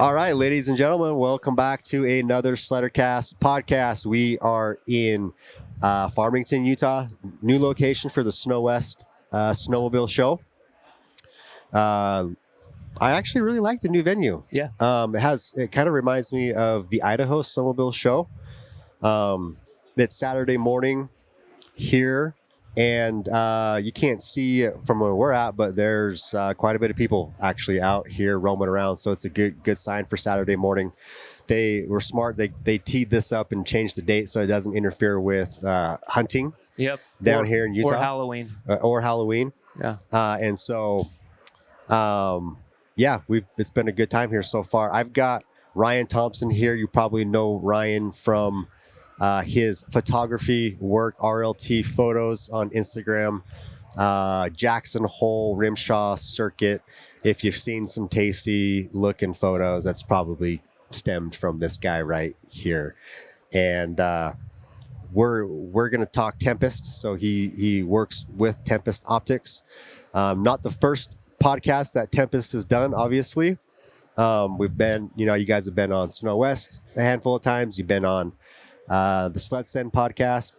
All right, ladies and gentlemen, welcome back to another Sleddercast podcast. We are in Farmington, Utah, new location for the Snow West Snowmobile Show. I actually really like the new venue. Yeah. It kind of reminds me of the Idaho Snowmobile Show. It's Saturday morning here, and you can't see it from where we're at, but there's quite a bit of people actually out here roaming around. So it's a good sign for Saturday morning. They were smart. They teed this up and changed the date so it doesn't interfere with hunting. Yep. Down here in Utah. Or Halloween. Yeah. And so, it's been a good time here so far. I've got Ryan Thompson here. You probably know Ryan from his photography work, RLT photos on Instagram, Jackson Hole, Rimshaw Circuit. If you've seen some tasty looking photos, that's probably stemmed from this guy right here. And we're going to talk Tempest. So he works with Tempest Optics. Not the first podcast that Tempest has done, obviously. We've been, you guys have been on Snow West a handful of times. You've been on the Sled Send podcast,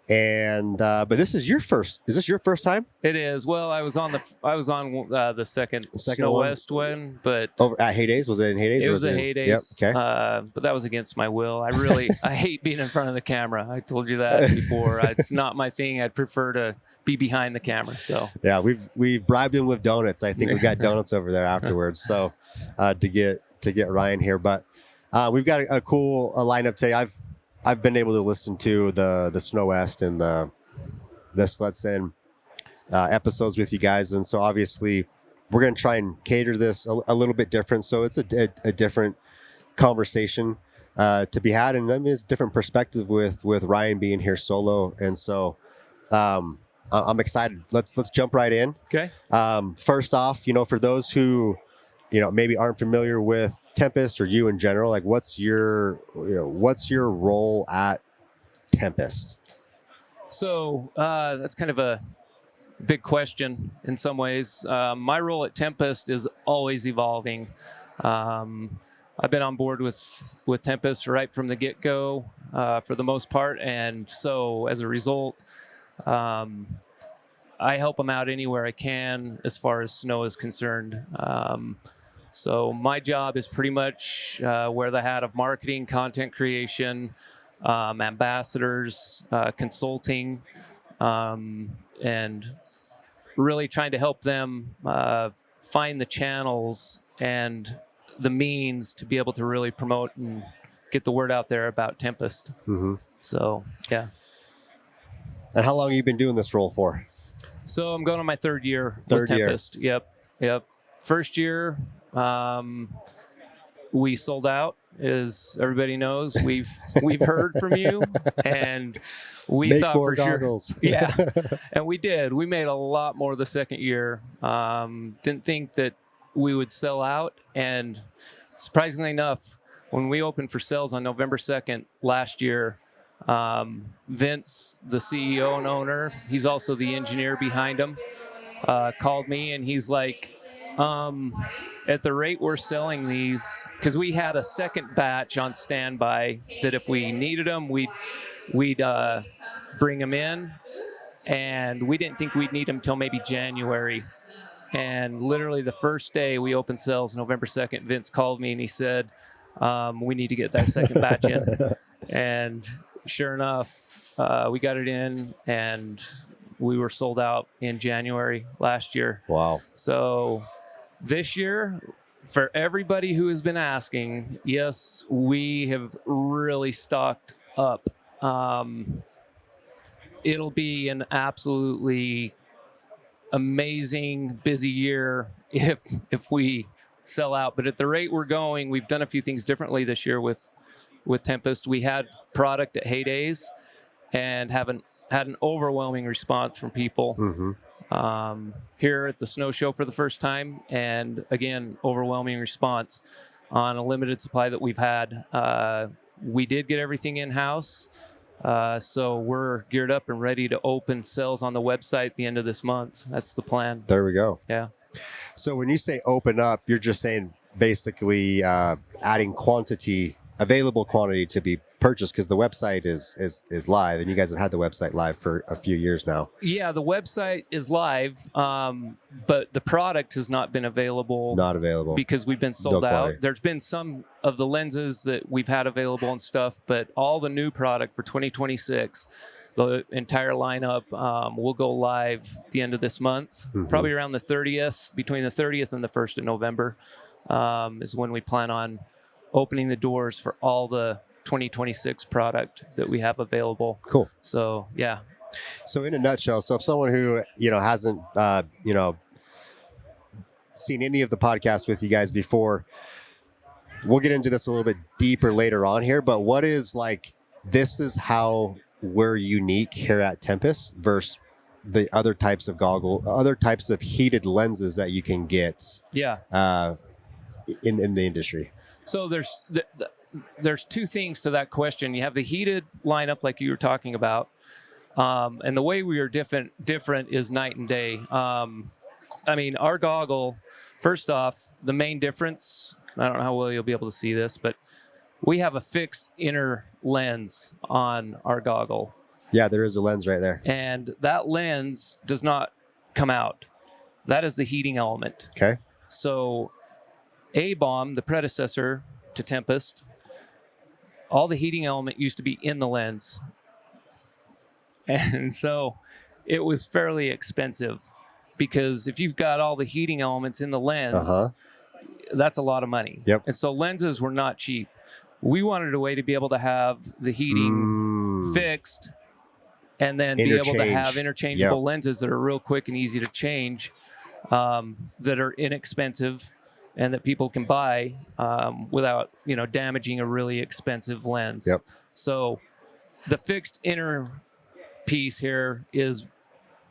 and but this is your first. Is this your first time? It is. Well, I was on the second Snow West one, but over at Heydays. Was it in Heydays? It was at Heydays. Yep. Okay. But that was against my will. I hate being in front of the camera. I told you that before. It's not my thing. I'd prefer to be behind the camera. So yeah, we've bribed him with donuts. I think we got donuts over there afterwards. So to get Ryan here, but we've got a cool lineup today. I've been able to listen to the Snow West and the Sled Send episodes with you guys, and so obviously we're going to try and cater this a little bit different. So it's a different conversation to be had, and I mean it's a different perspective with Ryan being here solo, and so I'm excited. Let's jump right in. Okay. First off, for those who maybe aren't familiar with Tempest or you in general, like what's your role at Tempest? So that's kind of a big question in some ways. My role at Tempest is always evolving. I've been on board with Tempest right from the get-go for the most part, and so as a result, I help them out anywhere I can as far as snow is concerned. So my job is pretty much wear the hat of marketing, content creation, ambassadors, consulting, and really trying to help them find the channels and the means to be able to really promote and get the word out there about Tempest. Mm-hmm. So, yeah. And how long have you been doing this role for? So I'm going on my third year with Tempest. Yep. First year, we sold out, as everybody knows. We've heard from you, and we Make thought more for goggles. sure. Yeah, and we did. We made a lot more the second year. Didn't think that we would sell out, and surprisingly enough, when we opened for sales on November 2nd last year, Vince, the CEO and owner, he's also the engineer behind him, called me, and he's like, at the rate we're selling these, because we had a second batch on standby that if we needed them, we'd bring them in, and we didn't think we'd need them till maybe January. And literally the first day we opened sales, November 2nd, Vince called me and he said, we need to get that second batch in. And sure enough, we got it in, and we were sold out in January last year. Wow. So this year, for everybody who has been asking, yes, we have really stocked up. It'll be an absolutely amazing, busy year if we sell out. But at the rate we're going, we've done a few things differently this year with Tempest. We had product at Heydays and had an overwhelming response from people. Mm-hmm. Here at the snow show for the first time, and again, overwhelming response on a limited supply that we've had. We did get everything in-house, so we're geared up and ready to open sales on the website at the end of this month. That's the plan. There we go. Yeah. So when you say open up, you're just saying basically adding available quantity to be purchased, because the website is live, and you guys have had the website live for a few years now. Yeah, the website is live, but the product has not been available. Not available because we've been sold out. There's been some of the lenses that we've had available and stuff, but all the new product for 2026, the entire lineup will go live the end of this month, probably around the 30th, between the 30th and the 1st of November is when we plan on opening the doors for all the 2026 product that we have available. Cool. So, yeah. So in a nutshell, so if someone who, hasn't, seen any of the podcasts with you guys before, we'll get into this a little bit deeper later on here, but what is this is how we're unique here at Tempest versus the other types of heated lenses that you can get in the industry. So there's two things to that question. You have the heated lineup like you were talking about, and the way we are different is night and day. Our goggle, first off, the main difference, I don't know how well you'll be able to see this, but we have a fixed inner lens on our goggle. Yeah, there is a lens right there. And that lens does not come out. That is the heating element. Okay. So A-bomb, the predecessor to Tempest, all the heating element used to be in the lens. And so it was fairly expensive, because if you've got all the heating elements in the lens, that's a lot of money. Yep. And so lenses were not cheap. We wanted a way to be able to have the heating fixed and then be able to have interchangeable lenses that are real quick and easy to change, that are inexpensive and that people can buy without, damaging a really expensive lens. Yep. So the fixed inner piece here is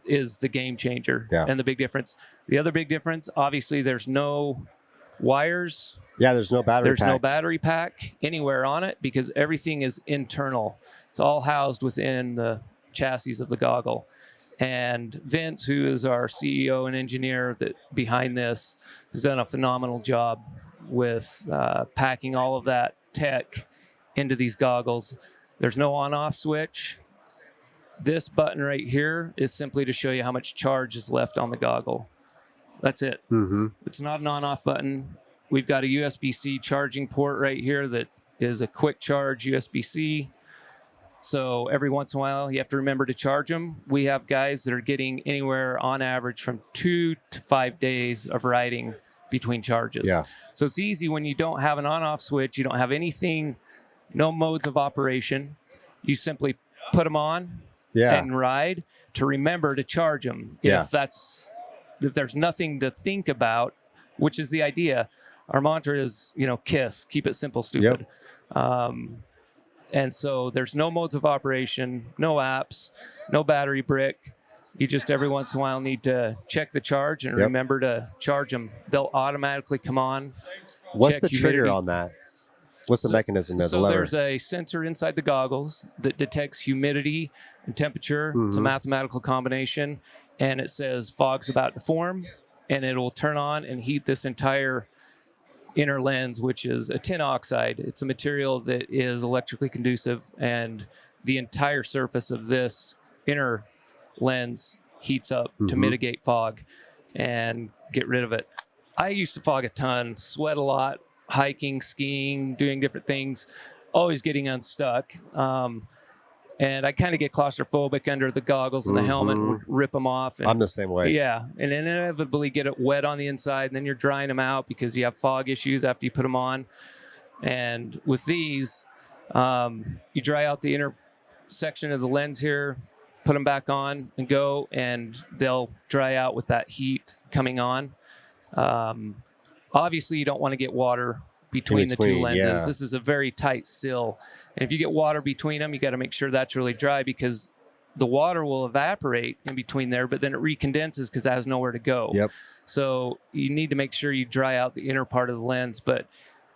the game changer and the big difference. The other big difference, obviously, there's no wires. Yeah, there's no battery pack. There's no battery pack anywhere on it, because everything is internal. It's all housed within the chassis of the goggle. And Vince, who is our CEO and engineer behind this, has done a phenomenal job with packing all of that tech into these goggles. There's no on-off switch. This button right here is simply to show you how much charge is left on the goggle. That's it. It's not an on-off button. We've got a USB-C charging port right here that is a quick charge USB-C. So every once in a while, you have to remember to charge them. We have guys that are getting anywhere on average from 2 to 5 days of riding between charges. Yeah. So it's easy when you don't have an on-off switch, you don't have anything, no modes of operation. You simply put them on and ride, to remember to charge them. If there's nothing to think about, which is the idea. Our mantra is, KISS, keep it simple, stupid. And so there's no modes of operation, no apps, no battery brick. You just every once in a while need to check the charge and remember to charge them. They'll automatically come on. What's the trigger on that? What's the mechanism of the lever? So there's a sensor inside the goggles that detects humidity and temperature. It's a mathematical combination. And it says fog's about to form. And it will turn on and heat this entire inner lens, which is a tin oxide. It's a material that is electrically conducive, and the entire surface of this inner lens heats up to mitigate fog and get rid of it. I used to fog a ton, sweat a lot, hiking, skiing, doing different things, always getting unstuck. And I kind of get claustrophobic under the goggles and the helmet and rip them off. And, I'm the same way. Yeah. And then inevitably get it wet on the inside, and then you're drying them out because you have fog issues after you put them on. And with these, you dry out the inner section of the lens here, put them back on and go, and they'll dry out with that heat coming on. Obviously, you don't want to get water between the two lenses. Yeah. This is a very tight seal. And if you get water between them, you got to make sure that's really dry, because the water will evaporate in between there, but then it recondenses because that has nowhere to go. Yep. So you need to make sure you dry out the inner part of the lens. But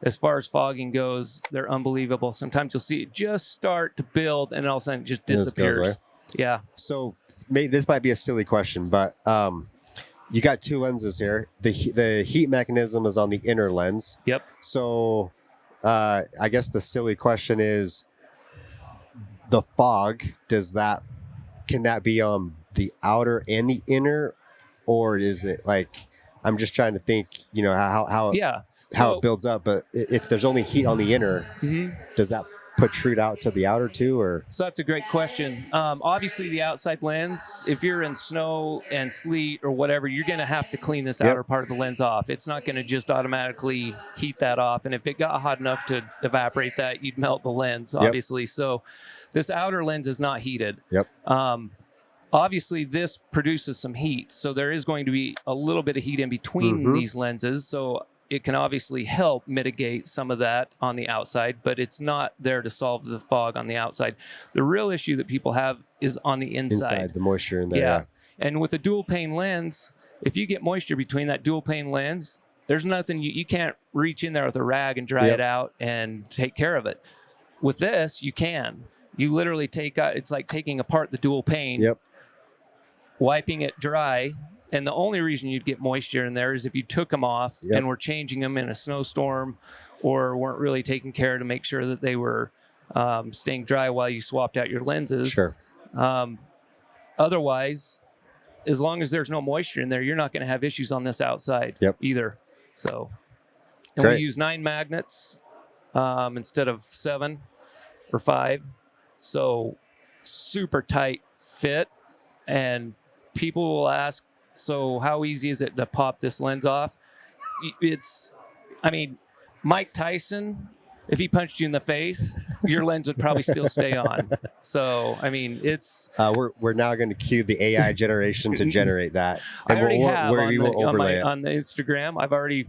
as far as fogging goes, they're unbelievable. Sometimes you'll see it just start to build, and all of a sudden it just disappears. Yeah. So this might be a silly question, but you got two lenses here. The heat mechanism is on the inner lens. Yep. So I guess the silly question is, the fog, can that be on the outer and the inner, or is it like, I'm just trying to think, how Yeah. how So, it builds up, but if there's only heat on the inner, does that protrude out to the outer too, or? So that's a great question. Obviously, the outside lens, if you're in snow and sleet or whatever, you're going to have to clean this outer part of the lens off. It's not going to just automatically heat that off. And if it got hot enough to evaporate that, you'd melt the lens, obviously. So this outer lens is not heated. Obviously, this produces some heat. So there is going to be a little bit of heat in between these lenses. So it can obviously help mitigate some of that on the outside, but it's not there to solve the fog on the outside. The real issue that people have is on the inside. The moisture in there. Yeah. And with a dual pane lens, if you get moisture between that dual pane lens, there's nothing, you can't reach in there with a rag and dry it out and take care of it. With this, you can. You literally it's like taking apart the dual pane, wiping it dry. And the only reason you'd get moisture in there is if you took them off and were changing them in a snowstorm, or weren't really taking care to make sure that they were staying dry while you swapped out your lenses. Sure. Otherwise, as long as there's no moisture in there, you're not going to have issues on this outside either. So, and we use 9 magnets instead of 7 or 5. So super tight fit. And people will ask, so how easy is it to pop this lens off? Mike Tyson, if he punched you in the face, your lens would probably still stay on. So, it's... we're now going to cue the AI generation to generate that. And I already have overlay on the Instagram. I've already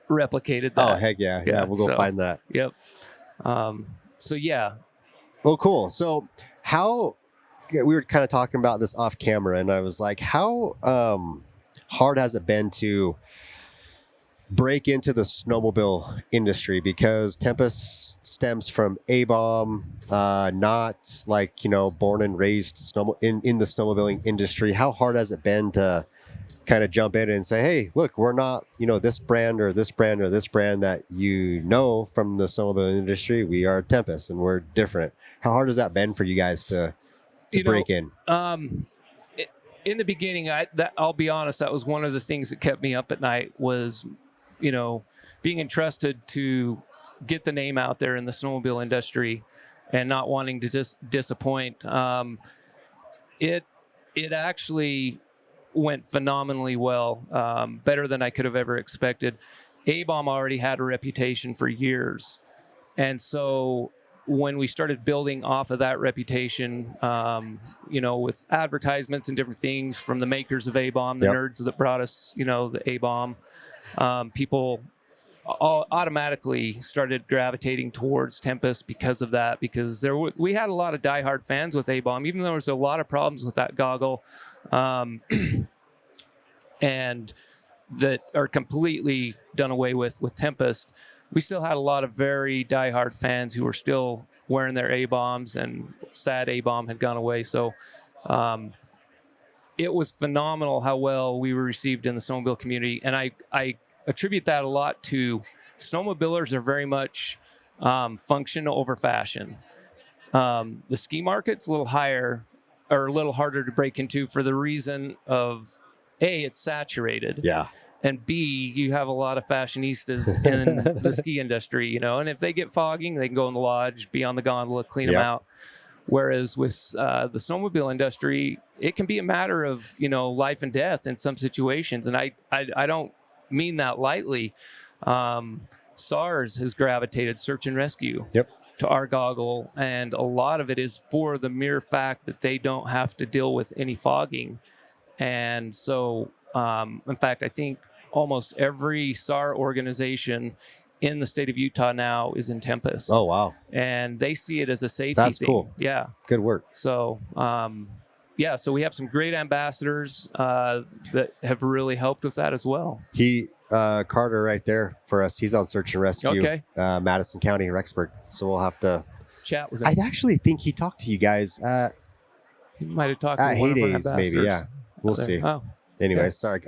replicated that. Oh, heck yeah. Yeah, we'll go find that. Yep. So, yeah. Well, cool. So how... We were kind of talking about this off camera, and I was like, how hard has it been to break into the snowmobile industry? Because Tempest stems from A-bomb, not like, born and raised in the snowmobiling industry. How hard has it been to kind of jump in and say, hey, look, we're not, this brand or this brand or this brand that from the snowmobile industry. We are Tempest and we're different. How hard has that been for you guys to break in? In the beginning, I'll be honest, that was one of the things that kept me up at night was, being entrusted to get the name out there in the snowmobile industry and not wanting to just disappoint. It actually went phenomenally well, better than I could have ever expected. A-bomb already had a reputation for years. And so when we started building off of that reputation, with advertisements and different things from the makers of A-bomb, the nerds that brought us, the A-bomb, people all automatically started gravitating towards Tempest because of that, because we had a lot of diehard fans with A-bomb, even though there was a lot of problems with that goggle, and that are completely done away with Tempest. We still had a lot of very diehard fans who were still wearing their A-bombs, and sad A-bomb had gone away. So it was phenomenal how well we were received in the snowmobile community. And I attribute that a lot to snowmobilers are very much function over fashion. The ski market's a little higher or a little harder to break into for the reason of, A, it's saturated. Yeah. And B, you have a lot of fashionistas in the ski industry, and if they get fogging, they can go in the lodge, be on the gondola, clean them out. Whereas with the snowmobile industry, it can be a matter of, life and death in some situations. And I don't mean that lightly. SARS has gravitated, search and rescue, to our goggle. And a lot of it is for the mere fact that they don't have to deal with any fogging. And so, in fact, I think almost every SAR organization in the state of Utah now is in Tempest. Oh, wow. And they see it as a safety thing. That's cool. Yeah. Good work. So, so we have some great ambassadors that have really helped with that as well. Carter right there for us, he's on search and rescue, Madison County, Rexburg. So we'll have to chat with him. I actually think he talked to you guys he might have talked at to one of our Heydays, ambassadors. maybe. Yeah. We'll see. Oh. Anyway, Yeah. sorry,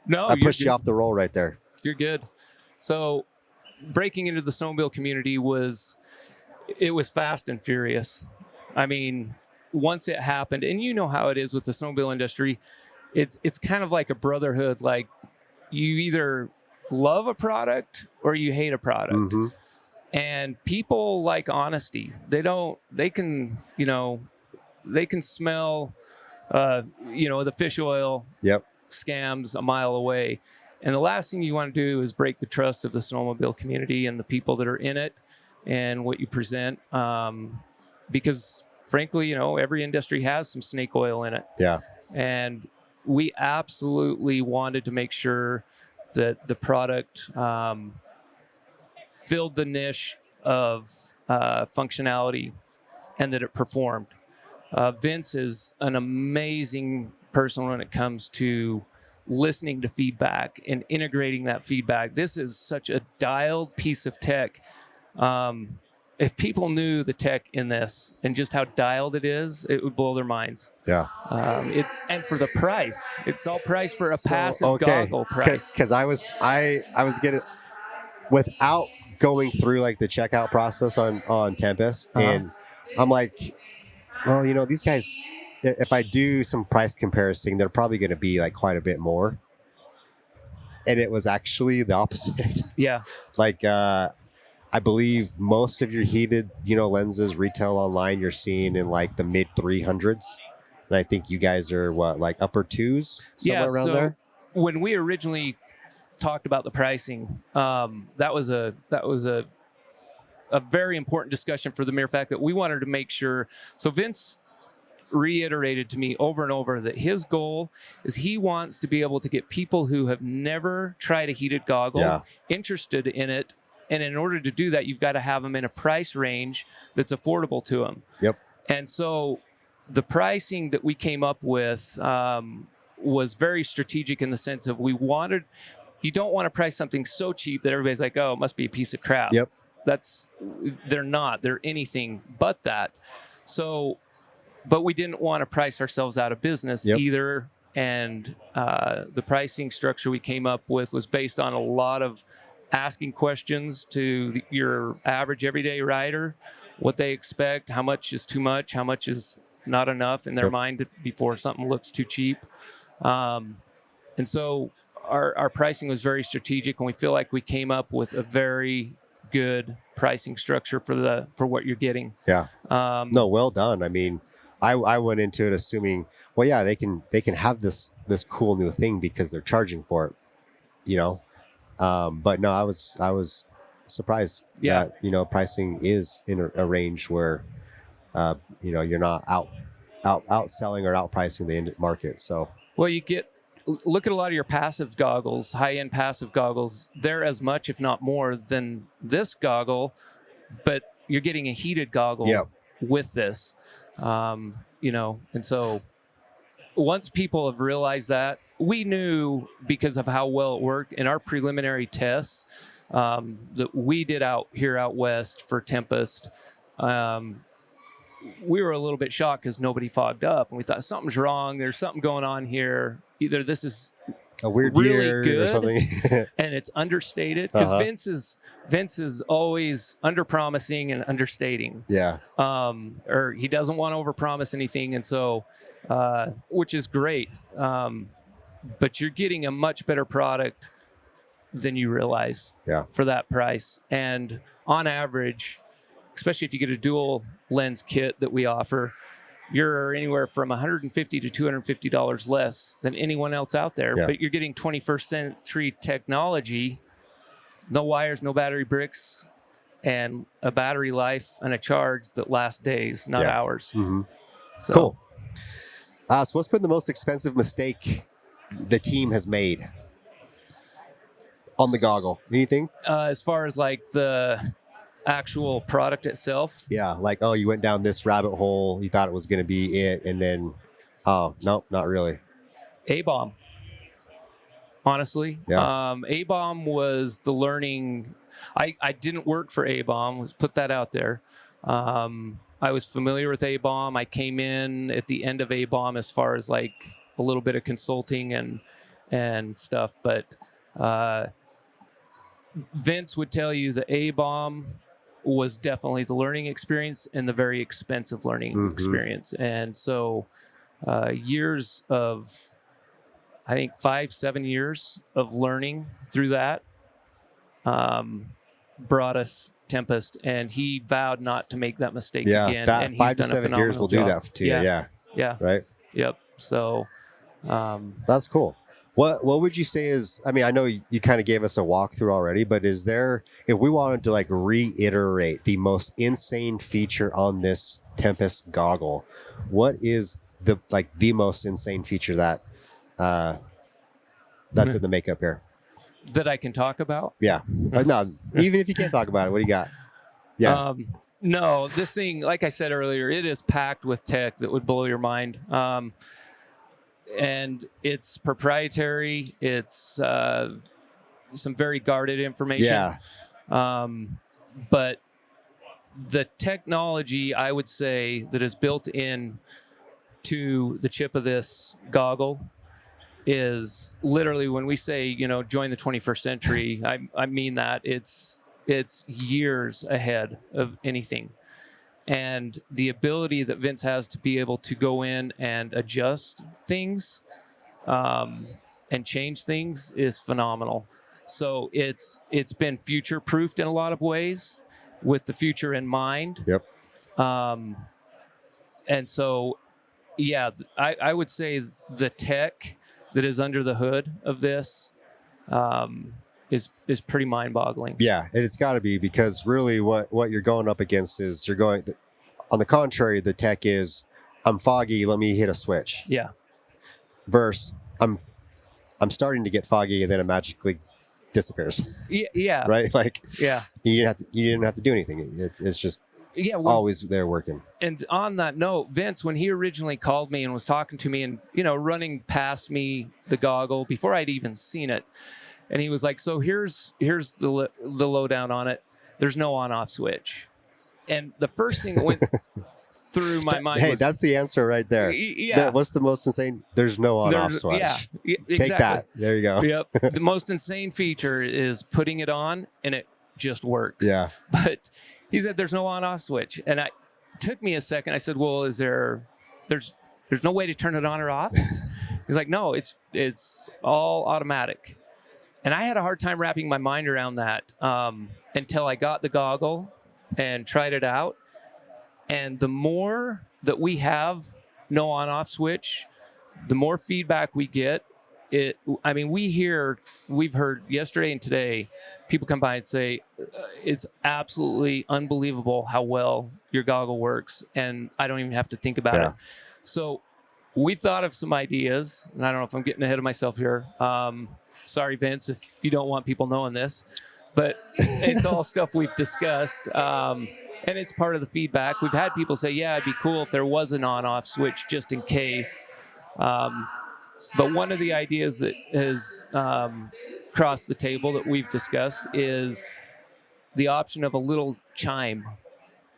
No, I pushed you off the roll right there. You're good. So breaking into the snowmobile community was fast and furious. I mean, once it happened, and you know how it is with the snowmobile industry, it's kind of like a brotherhood. Like you either love a product or you hate a product. Mm-hmm. And people like honesty. They can smell, the fish oil Yep. scams a mile away. And the last thing you want to do is break the trust of the snowmobile community and the people that are in it and what you present. Because frankly, every industry has some snake oil in it. Yeah. And we absolutely wanted to make sure that the product filled the niche of functionality and that it performed. Vince is an amazing person when it comes to listening to feedback and integrating that feedback. This is such a dialed piece of tech. If people knew the tech in this and just how dialed it is, it would blow their minds. Yeah. And for the price, it's all priced for a passive goggle price. Because I was getting, without going through like the checkout process on Tempest, and I'm like, well, these guys, if I do some price comparison, they're probably going to be like quite a bit more. And it was actually the opposite. Yeah. Like, I believe most of your heated, lenses retail online, you're seeing in like the mid 300s. And I think you guys are like upper twos, somewhere around there. When we originally talked about the pricing, that was a very important discussion for the mere fact that we wanted to make sure. So Vince reiterated to me over and over that his goal is he wants to be able to get people who have never tried a heated goggle interested in it. And in order to do that, you've got to have them in a price range that's affordable to them. Yep. And so the pricing that we came up with was very strategic in the sense of you don't want to price something so cheap that everybody's like, oh, it must be a piece of crap. Yep. They're not. They're anything but that. So, but we didn't want to price ourselves out of business either. And the pricing structure we came up with was based on a lot of asking questions to your average everyday rider, what they expect, how much is too much, how much is not enough in their mind before something looks too cheap. And so our pricing was very strategic, and we feel like we came up with a very good pricing structure for what you're getting. Yeah. No, well done. I mean, I went into it assuming, well, yeah, they can have this cool new thing because they're charging for it, but no, I was surprised that, pricing is in a range where, you're not outselling or outpricing the market. So, well, look at a lot of your passive goggles, high-end passive goggles. They're as much, if not more, than this goggle, but you're getting a heated goggle with this, and so once people have realized that, we knew because of how well it worked in our preliminary tests that we did out west for Tempest. We were a little bit shocked because nobody fogged up, and we thought something's wrong. There's something going on here. Either this is a weird really year good or something, and it's understated because Vince is always underpromising and understating. Yeah. Or he doesn't want to overpromise anything, and so which is great. But you're getting a much better product than you realize for that price. And on average, especially if you get a dual lens kit that we offer, you're anywhere from $150 to $250 less than anyone else out there. But you're getting 21st century technology, no wires, no battery bricks, and a battery life and a charge that lasts days, not hours. Mm-hmm. So. Cool. So what's been the most expensive mistake the team has made on the goggle? Anything? As far as like the actual product itself? Yeah, like, oh, you went down this rabbit hole, you thought it was going to be it, and then, oh, nope, not really. A-bomb. Honestly. A-bomb was the learning. I didn't work for A-bomb. Let's put that out there. I was familiar with A-bomb. I came in at the end of A-bomb as far as like a little bit of consulting and stuff. But Vince would tell you the A-bomb was definitely the learning experience and the very expensive learning experience. And so years of, I think 5-7 years of learning through that brought us Tempest, and he vowed not to make that mistake again. That and he's 5 to done 7 years will do that to you. Yeah. Right. Yep. So that's cool. What would you say is, I mean, I know you kind of gave us a walkthrough already, but is there, if we wanted to like reiterate the most insane feature on this Tempest goggle, what is the most insane feature that that's in the makeup here? That I can talk about? Yeah. No, even if you can't talk about it, what do you got? Yeah. No, this thing, like I said earlier, it is packed with tech that would blow your mind. And it's proprietary. It's some very guarded information. Yeah. But the technology, I would say, that is built in to the chip of this goggle is literally, when we say, join the 21st century, I mean that it's years ahead of anything. And the ability that Vince has to be able to go in and adjust things and change things is phenomenal. So it's been future proofed in a lot of ways, with the future in mind. Yep. And so, yeah, I would say the tech that is under the hood of this is pretty mind-boggling. Yeah, and it's got to be, because really what you're going up against is on the contrary, the tech is, I'm foggy, let me hit a switch. Yeah. Versus I'm starting to get foggy and then it magically disappears. Yeah. Right? Like, yeah. You didn't have to do anything. It's just always there working. And on that note, Vince, when he originally called me and was talking to me and, running past me the goggle before I'd even seen it, and he was like, so here's the lowdown on it. There's no on-off switch. And the first thing that went through my mind was... that's the answer right there. Yeah. What's the most insane? There's no on-off switch. Yeah, exactly. Take that. There you go. Yep. The most insane feature is putting it on and it just works. Yeah. But he said there's no on-off switch. And it took me a second. I said, well, there's no way to turn it on or off? He's like, no, it's all automatic. And I had a hard time wrapping my mind around that until I got the goggle and tried it out. And the more that we have no on-off switch, the more feedback we get. We've heard yesterday and today, people come by and say, it's absolutely unbelievable how well your goggle works, and I don't even have to think about it. So we thought of some ideas, and I don't know if I'm getting ahead of myself here. Sorry, Vince, if you don't want people knowing this, but it's all stuff we've discussed. And it's part of the feedback. We've had people say, yeah, it'd be cool if there was an on-off switch just in case. But one of the ideas that has crossed the table that we've discussed is the option of a little chime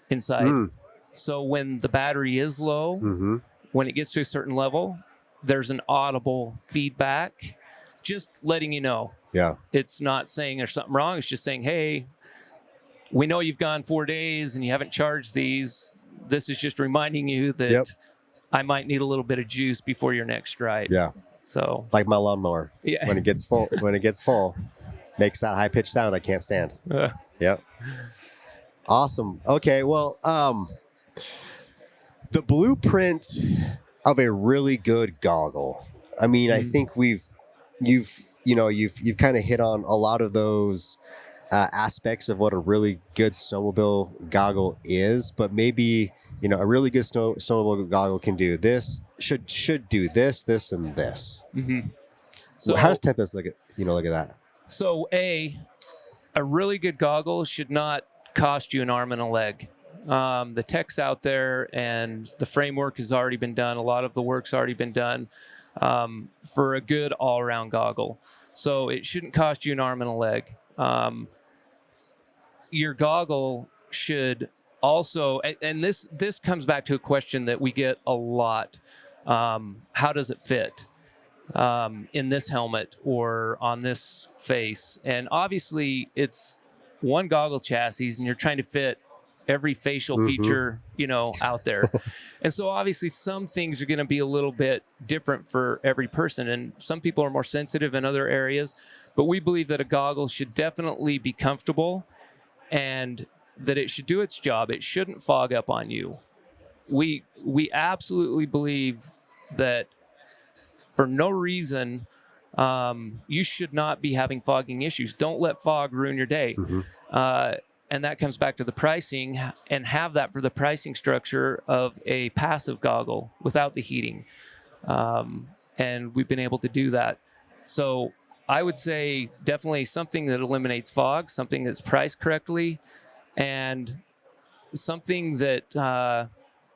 inside. So when the battery is low, when it gets to a certain level, there's an audible feedback, just letting you know. Yeah. It's not saying there's something wrong. It's just saying, hey, we know you've gone 4 days and you haven't charged these. This is just reminding you that I might need a little bit of juice before your next ride. Yeah. So like my lawnmower. Yeah. When it gets full, makes that high pitched sound I can't stand. Yep. Awesome. Okay. Well, the blueprint of a really good goggle. I mean, I think you've kind of hit on a lot of those aspects of what a really good snowmobile goggle is, but maybe a really good snowmobile goggle can do this, should do this, and this. So how does Tempest look at that? So a really good goggle should not cost you an arm and a leg. The tech's out there and the framework has already been done. A lot of the work's already been done for a good all-around goggle. So it shouldn't cost you an arm and a leg. Your goggle should also, and this comes back to a question that we get a lot. How does it fit in this helmet or on this face? And obviously, it's one goggle chassis, and you're trying to fit every facial feature, out there. And so obviously some things are going to be a little bit different for every person. And some people are more sensitive in other areas, but we believe that a goggle should definitely be comfortable and that it should do its job. It shouldn't fog up on you. We absolutely believe that for no reason, you should not be having fogging issues. Don't let fog ruin your day. And that comes back to the pricing, and have that for the pricing structure of a passive goggle without the heating. And we've been able to do that. So I would say definitely something that eliminates fog, something that's priced correctly, and something that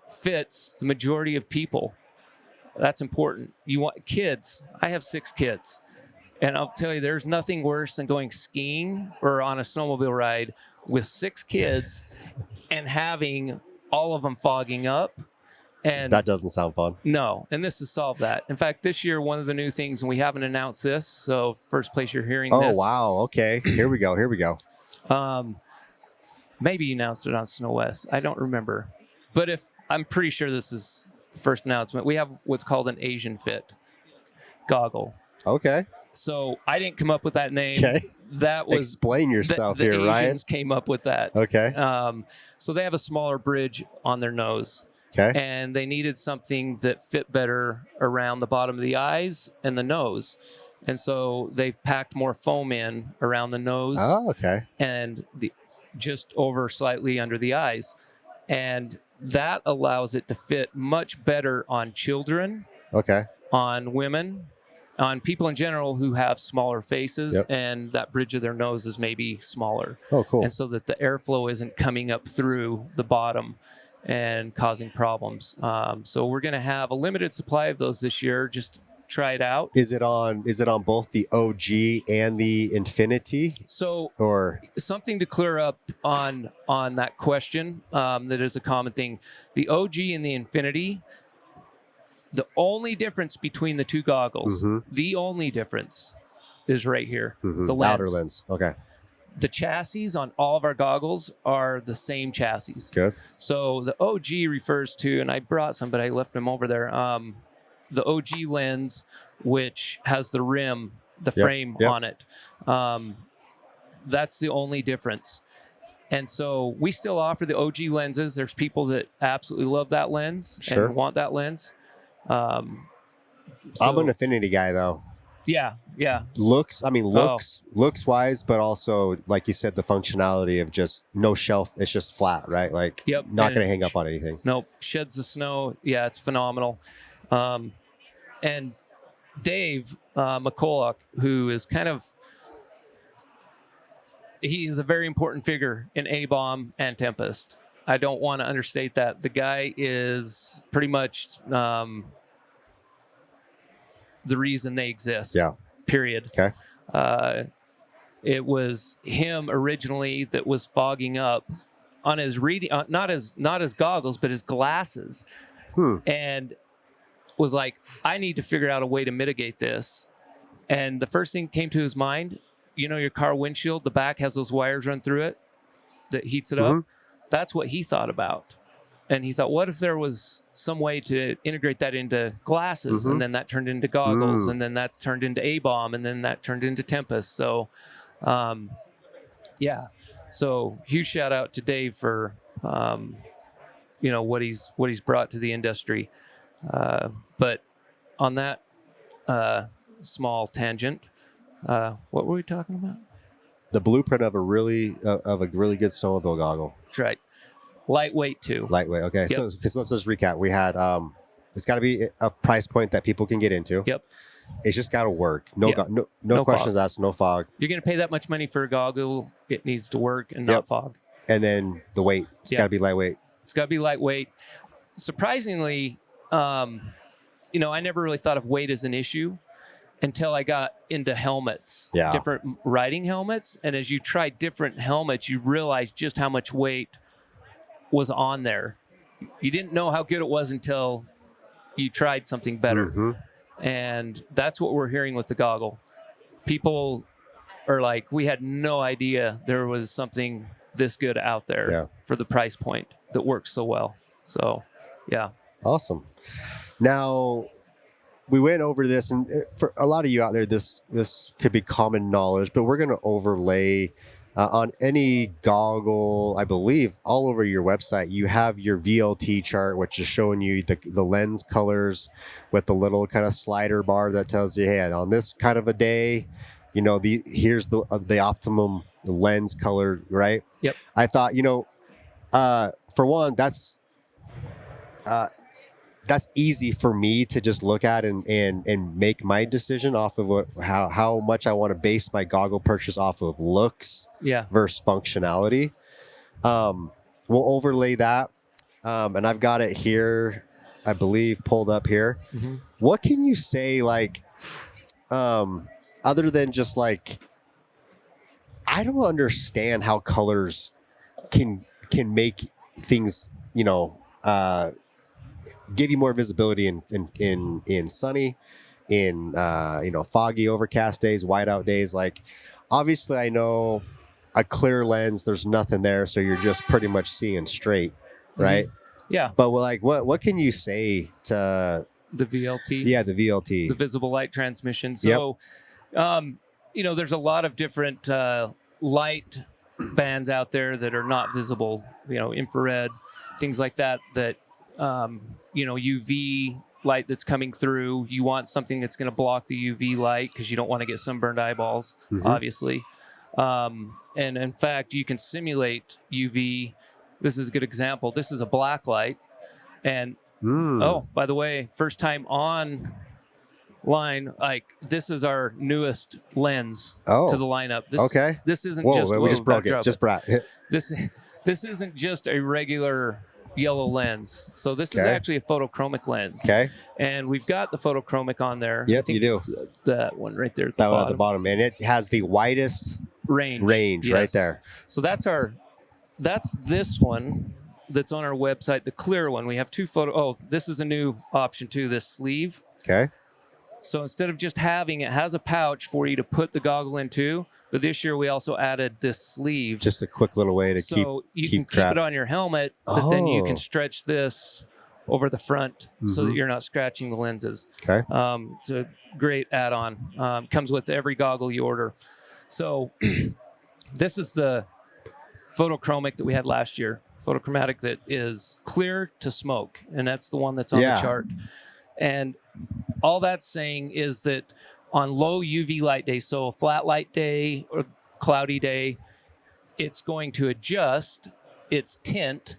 fits the majority of people. That's important. You want kids. I have 6 kids. And I'll tell you, there's nothing worse than going skiing or on a snowmobile ride with 6 kids and having all of them fogging up. And that doesn't sound fun. No. And this has solved that. In fact, this year, one of the new things, and we haven't announced this, so first place you're hearing this. Oh, wow. Okay. Here we go. Maybe you announced it on Snow West. I don't remember. But I'm pretty sure this is the first announcement. We have what's called an Asian Fit goggle. Okay. So I didn't come up with that name. Okay. That was explain yourself the here, Asians Ryan. Came up with that. Okay. So they have a smaller bridge on their nose. Okay. And they needed something that fit better around the bottom of the eyes and the nose. And so they've packed more foam in around the nose. Oh, okay. And just over slightly under the eyes. And that allows it to fit much better on children. Okay. On women, on people in general who have smaller faces, Yep. and that bridge of their nose is maybe smaller. Oh, cool. And so that the airflow isn't coming up through the bottom and causing problems. So we're going to have a limited supply of those this year. Just try it out. Is it on both the OG and the Infinity? So or something to clear up on that question, that is a common thing. The OG and the Infinity, the only difference between the two goggles, the only difference is right here, the lens. Outer lens. Okay. The chassis on all of our goggles are the same chassis. Good. So the OG refers to, and I brought some, but I left them over there, the OG lens, which has the rim, the frame on it. That's the only difference. And so we still offer the OG lenses. There's people that absolutely love that lens and want that lens. I'm an Infinity guy though. Yeah. Looks wise, but also like you said, the functionality of just no shelf. It's just flat, right? Like not going to hang up on anything. Nope. Sheds the snow. Yeah, it's phenomenal. And Dave McCulloch, who is he is a very important figure in A-Bomb and Tempest. I don't want to understate that. The guy is pretty much the reason they exist. Yeah. Period. Okay. It was him originally that was fogging up on his reading, not his goggles, but his glasses, and was like, I need to figure out a way to mitigate this. And the first thing came to his mind, your car windshield, the back has those wires run through it that heats it up. That's what he thought about. And he thought, what if there was some way to integrate that into glasses? And then that turned into goggles, and then that's turned into A-Bomb, and then that turned into Tempest. So, So huge shout out to Dave for, what he's brought to the industry. But on that small tangent, what were we talking about? The blueprint of a really good snowmobile goggle. That's right. Lightweight too. Lightweight. Okay. Yep. So let's just recap. We had it's got to be a price point that people can get into. Yep. It's just got to work. No questions asked. No fog. You're going to pay that much money for a goggle. It needs to work and not fog. And then the weight. It's got to be lightweight. It's got to be lightweight. Surprisingly, I never really thought of weight as an issue until I got into helmets, different riding helmets. And as you try different helmets, you realize just how much weight was on there. You didn't know how good it was until you tried something better. Mm-hmm. And that's what we're hearing with the goggle. People are like, we had no idea there was something this good out there for the price point that works so well. So, yeah. Awesome. Now, we went over this, and for a lot of you out there, this could be common knowledge, but we're going to overlay on any goggle. I believe all over your website, you have your VLT chart, which is showing you the lens colors with the little kind of slider bar that tells you, hey, on this kind of a day, you know, here's the optimum lens color, right? Yep. I thought, you know, for one, that's easy for me to just look at and make my decision off of how much I want to base my goggle purchase off of looks versus functionality. We'll overlay that. And I've got it here, I believe, pulled up here. Mm-hmm. What can you say, like, other than just like, I don't understand how colors can make things, you know, give you more visibility in sunny, in foggy, overcast days, whiteout days. Like, obviously, I know a clear lens, there's nothing there, so you're just pretty much seeing straight, right? Mm-hmm. Yeah. But like, what can you say to the VLT? Yeah, the VLT, the visible light transmission. So, you know, there's a lot of different light bands out there that are not visible. You know, infrared, things like that. You know, UV light that's coming through. You want something that's going to block the UV light because you don't want to get sunburned eyeballs, obviously. And in fact, you can simulate UV. This is a good example. This is a black light. And, oh, by the way, first time on line, like, this is our newest lens to the lineup. This isn't we just broke it. Just brought it. This isn't just a regular yellow lens. So this is actually a photochromic lens. Okay. And we've got the photochromic on there. Yep, you do. That one right there. That one at the bottom, and it has the widest range right there. So that's this one that's on our website, the clear one. We have two photo. Oh, this is a new option too, this sleeve. Okay. So instead of just having it has a pouch for you to put the goggle into, but this year we also added this sleeve. Just a quick little way to keep it on your helmet, but then you can stretch this over the front so that you're not scratching the lenses. Okay. It's a great add-on. Comes with every goggle you order. So this is the photochromic that we had last year. Photochromatic that is clear to smoke, and that's the one that's on the chart. And all that's saying is that on low UV light days, so a flat light day or cloudy day, it's going to adjust its tint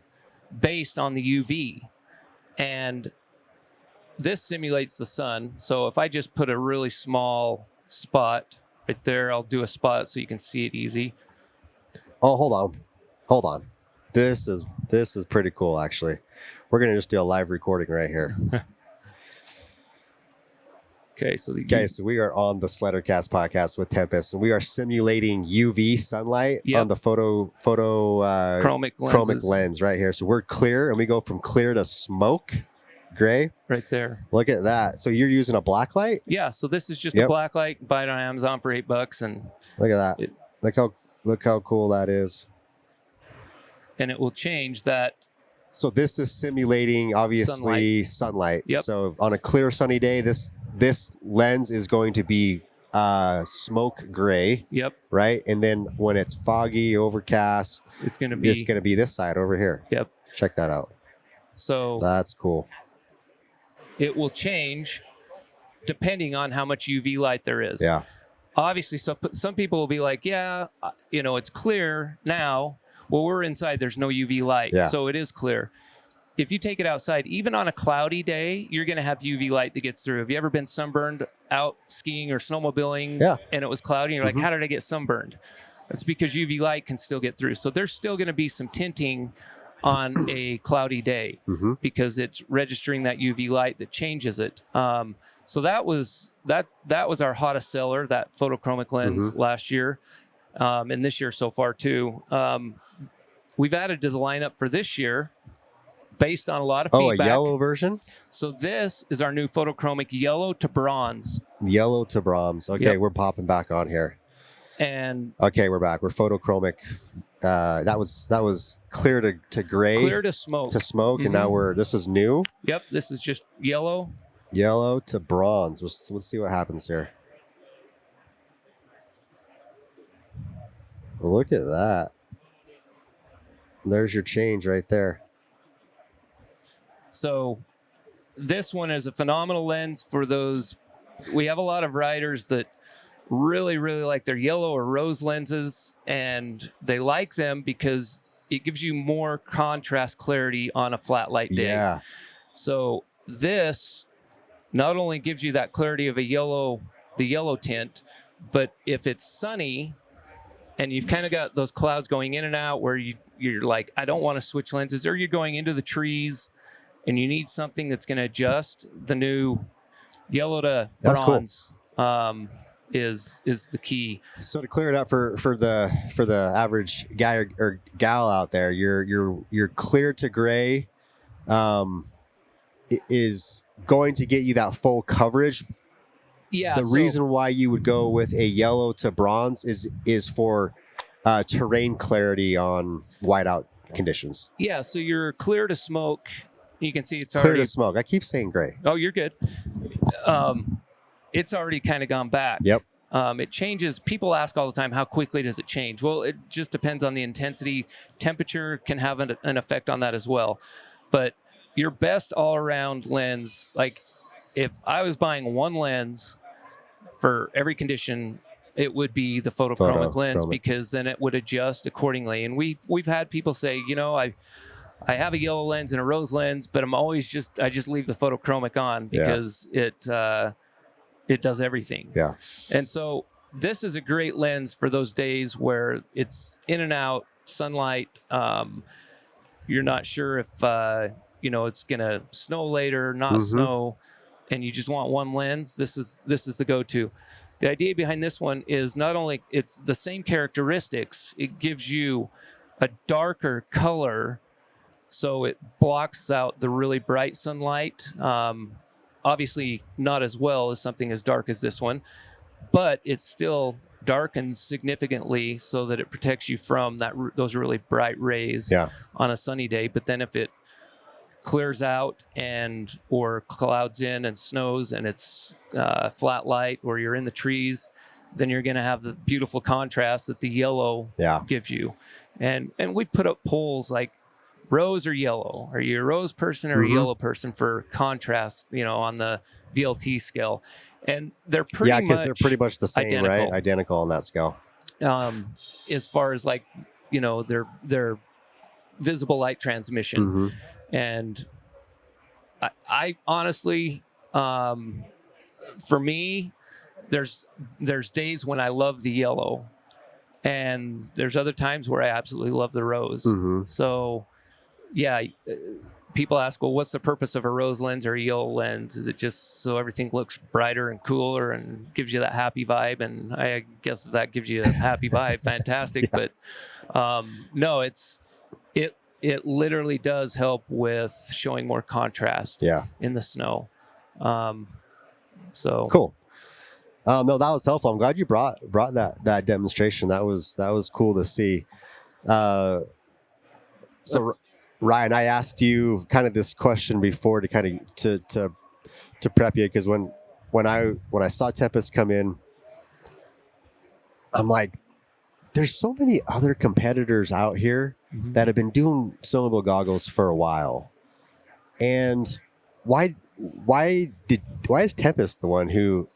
based on the UV. And this simulates the sun. So if I just put a really small spot right there, I'll do a spot so you can see it easy. Oh, hold on. This is pretty cool, actually. We're going to just do a live recording right here. Okay, so we are on the Sleddercast podcast with Tempest, and we are simulating UV sunlight on the photochromic lens right here. So we're clear, and we go from clear to smoke gray. Right there. Look at that. So you're using a black light? Yeah, so this is just a black light. Buy it on Amazon for $8, and look at that. Look how cool that is. And it will change that. So this is simulating, obviously, sunlight. Yep. So on a clear, sunny day, this lens is going to be smoke gray. Yep. Right? And then when it's foggy, overcast, it's going to be this side over here. Yep. Check that out. So that's cool. It will change depending on how much UV light there is. Yeah. Obviously, some people will be like, it's clear now. Well, we're inside. There's no UV light. Yeah. So it is clear. If you take it outside, even on a cloudy day, you're going to have UV light that gets through. Have you ever been sunburned out skiing or snowmobiling and it was cloudy and you're like, how did I get sunburned? That's because UV light can still get through. So there's still going to be some tinting on a cloudy day because it's registering that UV light that changes it. So that was our hottest seller, that photochromic lens last year, and this year so far too. We've added to the lineup for this year based on a lot of Oh, feedback. a yellow version? So this is our new photochromic yellow to bronze. Yellow to bronze. Okay, Yep. we're popping back on here. And okay, we're back. We're photochromic. That was clear to gray. Clear to smoke. To smoke, and now this is new. Yep, this is just yellow. Yellow to bronze. Let's see what happens here. Look at that. There's your change right there. So this one is a phenomenal lens for those. We have a lot of riders that really, really like their yellow or rose lenses, and they like them because it gives you more contrast clarity on a flat light day. Yeah. So this not only gives you that clarity of the yellow tint, but if it's sunny and you've kind of got those clouds going in and out where you're like, I don't want to switch lenses, or you're going into the trees and you need something that's going to adjust, the new yellow to bronze is the key. So to clear it up for the average guy or gal out there, your clear to gray is going to get you that full coverage. Yeah. The reason why you would go with a yellow to bronze is for terrain clarity on whiteout conditions. Yeah. So you're clear to smoke. You can see it's clear already to smoke. I keep saying gray. Oh, you're good. It's already kind of gone back. Yep. It changes. People ask all the time, how quickly does it change? Well, it just depends on the intensity. Temperature can have an effect on that as well. But your best all-around lens, like if I was buying one lens for every condition, it would be the photochromic lens, because then it would adjust accordingly. And we've had people say, I have a yellow lens and a rose lens, but I just leave the photochromic on because it does everything. Yeah. And so this is a great lens for those days where it's in and out, sunlight. You're not sure if it's gonna snow later, not snow, and you just want one lens. This is the go-to. The idea behind this one is not only it's the same characteristics, it gives you a darker color, so it blocks out the really bright sunlight. Obviously not as well as something as dark as this one, but it still darkens significantly so that it protects you from those really bright rays on a sunny day. But then if it clears out or clouds in and snows and it's flat light, or you're in the trees, then you're going to have the beautiful contrast that the yellow gives you. And we put up polls like, rose or yellow? Are you a rose person or a yellow person for contrast, on the VLT scale? And they're pretty much because they're pretty much the same, identical. right? Identical on that scale. As far as their visible light transmission. And I honestly, for me, there's days when I love the yellow, and there's other times where I absolutely love the rose. So people ask, well, what's the purpose of a rose lens or a yellow lens? Is it just so everything looks brighter and cooler and gives you that happy vibe? And I guess if that gives you a happy vibe, fantastic. But no, it literally does help with showing more contrast in the snow. So cool. No, that was helpful. I'm glad you brought that demonstration. That was cool to see. So Ryan, I asked you kind of this question before to kind of to prep you, because when I saw Tempest come in, I'm like, there's so many other competitors out here that have been doing snowmobile goggles for a while, and why is Tempest the one who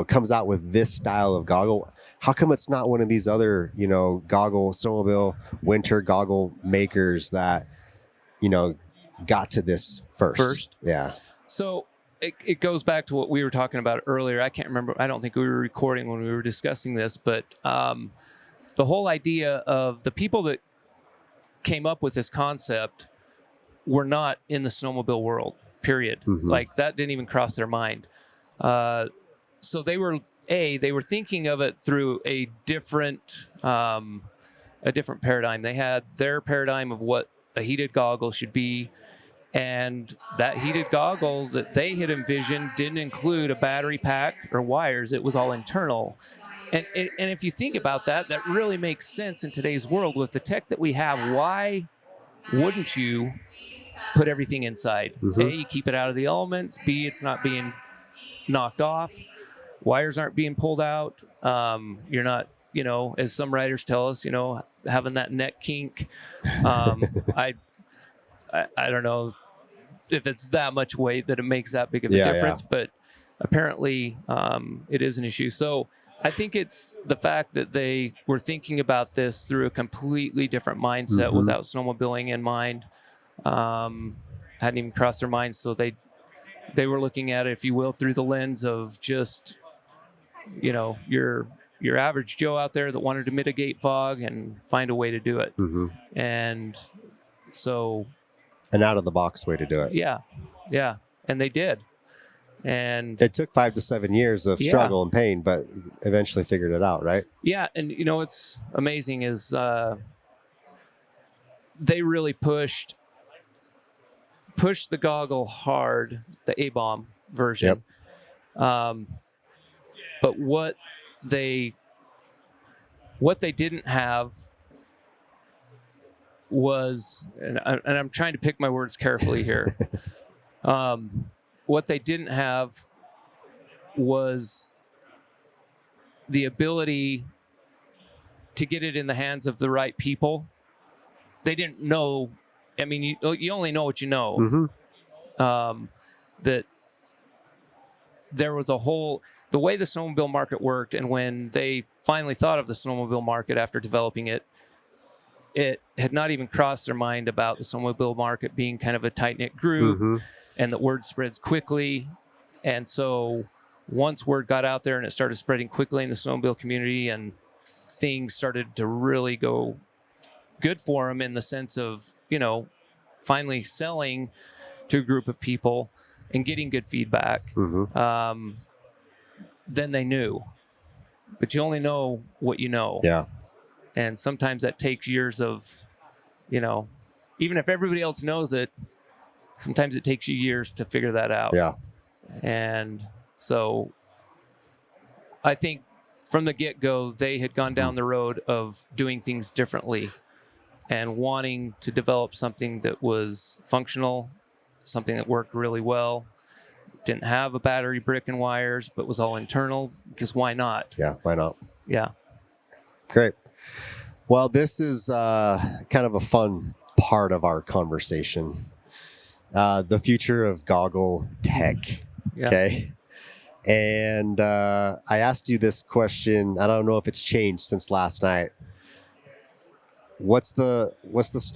comes out with this style of goggle? How come it's not one of these other, snowmobile winter goggle makers that, got to this first? Yeah. So it goes back to what we were talking about earlier. I can't remember. I don't think we were recording when we were discussing this, but the whole idea of the people that came up with this concept were not in the snowmobile world, period. Like that didn't even cross their mind. So they were thinking of it through a different paradigm. They had their paradigm of what a heated goggle should be. And that heated goggle that they had envisioned didn't include a battery pack or wires. It was all internal. And if you think about that, that really makes sense in today's world with the tech that we have. Why wouldn't you put everything inside? A, you keep it out of the elements. B, it's not being knocked off. Wires aren't being pulled out. You're not, as some writers tell us, having that neck kink. I don't know if it's that much weight that it makes that big of a difference, but apparently it is an issue. So I think it's the fact that they were thinking about this through a completely different mindset without snowmobiling in mind. Hadn't even crossed their minds. So they were looking at it, if you will, through the lens of just, your average Joe out there that wanted to mitigate fog and find a way to do it. And so... an out-of-the-box way to do it. Yeah. And they did. And it took 5 to 7 years of struggle and pain, but eventually figured it out, right? Yeah, and what's amazing is they really pushed the goggle hard, the A-bomb version. But what they didn't have was, and I'm trying to pick my words carefully here. What they didn't have was the ability to get it in the hands of the right people. They didn't know. I mean, you only know what you know. That there was the way the snowmobile market worked, and when they finally thought of the snowmobile market after developing it, it had not even crossed their mind about the snowmobile market being kind of a tight-knit group, and that word spreads quickly. And so once word got out there and it started spreading quickly in the snowmobile community, and things started to really go good for them in the sense of, finally selling to a group of people and getting good feedback, then they knew. But you only know what you know. Yeah. And sometimes that takes years of, even if everybody else knows it, sometimes it takes you years to figure that out. Yeah. And so I think from the get-go, they had gone down the road of doing things differently and wanting to develop something that was functional, something that worked really well. Didn't have a battery, brick, and wires, but was all internal, because why not? Yeah, why not? Yeah. Great. Well, this is kind of a fun part of our conversation. The future of goggle tech. Yeah. Okay. And I asked you this question. I don't know if it's changed since last night. What does the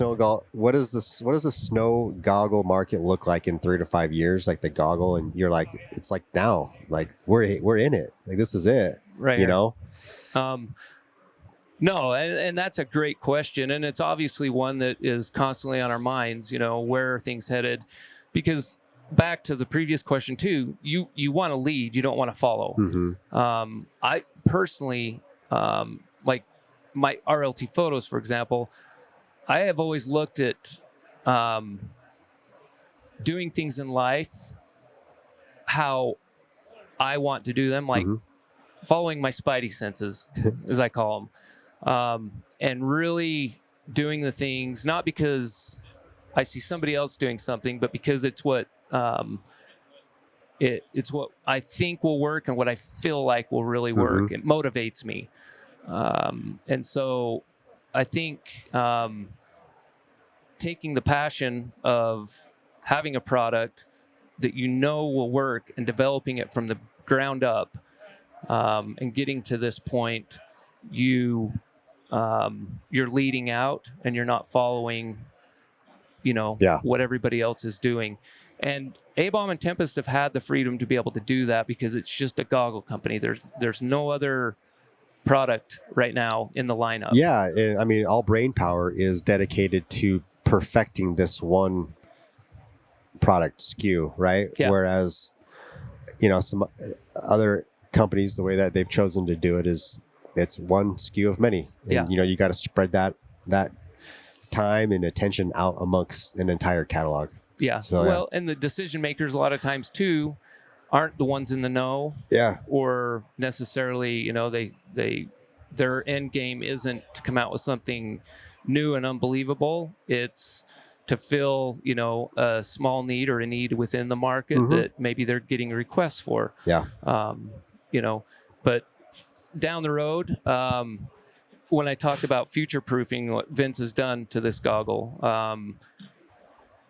snow goggle market look like in 3 to 5 years? Like the goggle, and you're like, it's like now, like we're in it. Like this is it. Right. No, and that's a great question, and it's obviously one that is constantly on our minds. Where are things headed? Because back to the previous question too, you want to lead, you don't want to follow. I personally, like my RLT photos, for example, I have always looked at doing things in life how I want to do them, like following my spidey senses, as I call them. And really doing the things, not because I see somebody else doing something, but because it's what it's what I think will work and what I feel like will really work. It motivates me. And so I think taking the passion of having a product that will work and developing it from the ground up, and getting to this point, you're leading out and you're not following, what everybody else is doing. And A-Bomb and Tempest have had the freedom to be able to do that because it's just a goggle company. There's no other product right now in the lineup. Yeah, I mean, all brain power is dedicated to perfecting this one product SKU, right? Yeah. Whereas, some other companies, the way that they've chosen to do it is it's one SKU of many. And, you got to spread that time and attention out amongst an entire catalog. Yeah. So, well, and the decision makers a lot of times too aren't the ones in the know. Yeah. Or necessarily, you know, their end game isn't to come out with something new and unbelievable. It's to fill, you know, a small need or a need within the market that maybe they're getting requests for. Yeah. You know, but down the road, when I talked about future proofing, what Vince has done to this goggle,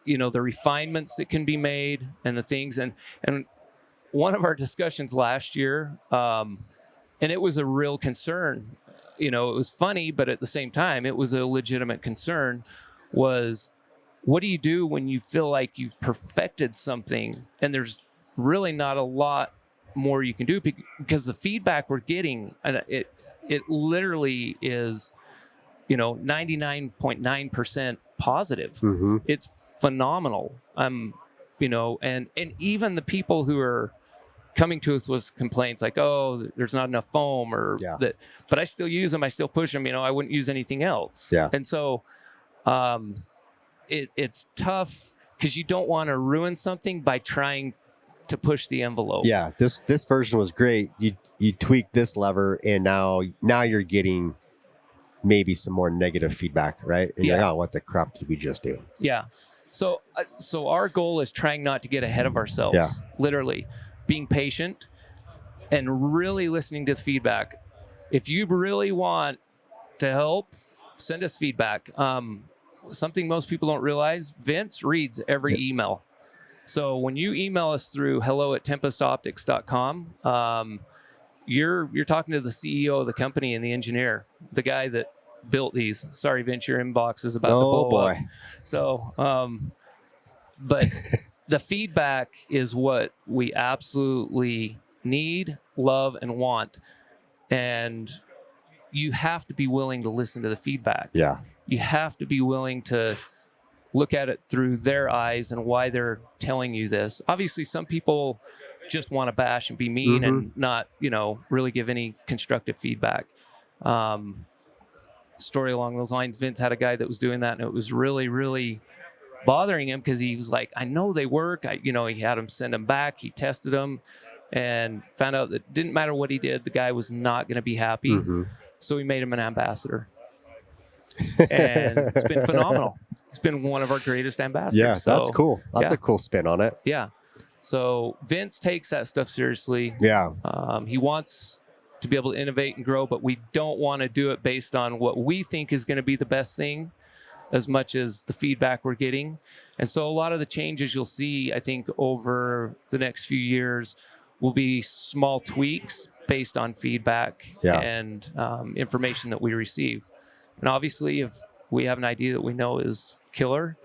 you know, the refinements that can be made and the things, and one of our discussions last year, and it was a real concern, you know, it was funny, but at the same time, it was a legitimate concern, was what do you do when you feel like you've perfected something and there's really not a lot more you can do, because the feedback we're getting, and it literally is, you know, 99.9% positive. It's phenomenal. You know, and even the people who are coming to us with complaints like, oh, there's not enough foam or that, but I still use them. I still push them. You know, I wouldn't use anything else. Yeah. And so, it's tough because you don't want to ruin something by trying to push the envelope. Yeah. This version was great. You tweak this lever, and now you're getting maybe some more negative feedback, right? And you're like, oh, what the crap did we just do? Yeah. So our goal is trying not to get ahead of ourselves. Yeah. Literally being patient and really listening to the feedback. If you really want to help, send us feedback. Something most people don't realize, Vince reads every email. So when you email us through hello@tempestoptics.com, you're talking to the CEO of the company and the engineer, the guy that built these. Sorry, Vince, your inbox is about to blow up. So, but the feedback is what we absolutely need, love, and want. And you have to be willing to listen to the feedback. Yeah. You have to be willing to look at it through their eyes and why they're telling you this. Obviously, some people just want to bash and be mean and not, you know, really give any constructive feedback. Story along those lines, Vince had a guy that was doing that, and it was really, really bothering him because he was like, I know they work. He had him send them back. He tested them and found out that it didn't matter what he did, the guy was not going to be happy. So he made him an ambassador. And it's been phenomenal. It's been one of our greatest ambassadors. Yeah, that's cool. That's a cool spin on it. Yeah. So Vince takes that stuff seriously. Yeah. He wants to be able to innovate and grow, but we don't want to do it based on what we think is going to be the best thing as much as the feedback we're getting. And so a lot of the changes you'll see, I think, over the next few years will be small tweaks based on feedback and information that we receive. And obviously, if we have an idea that we know is killer,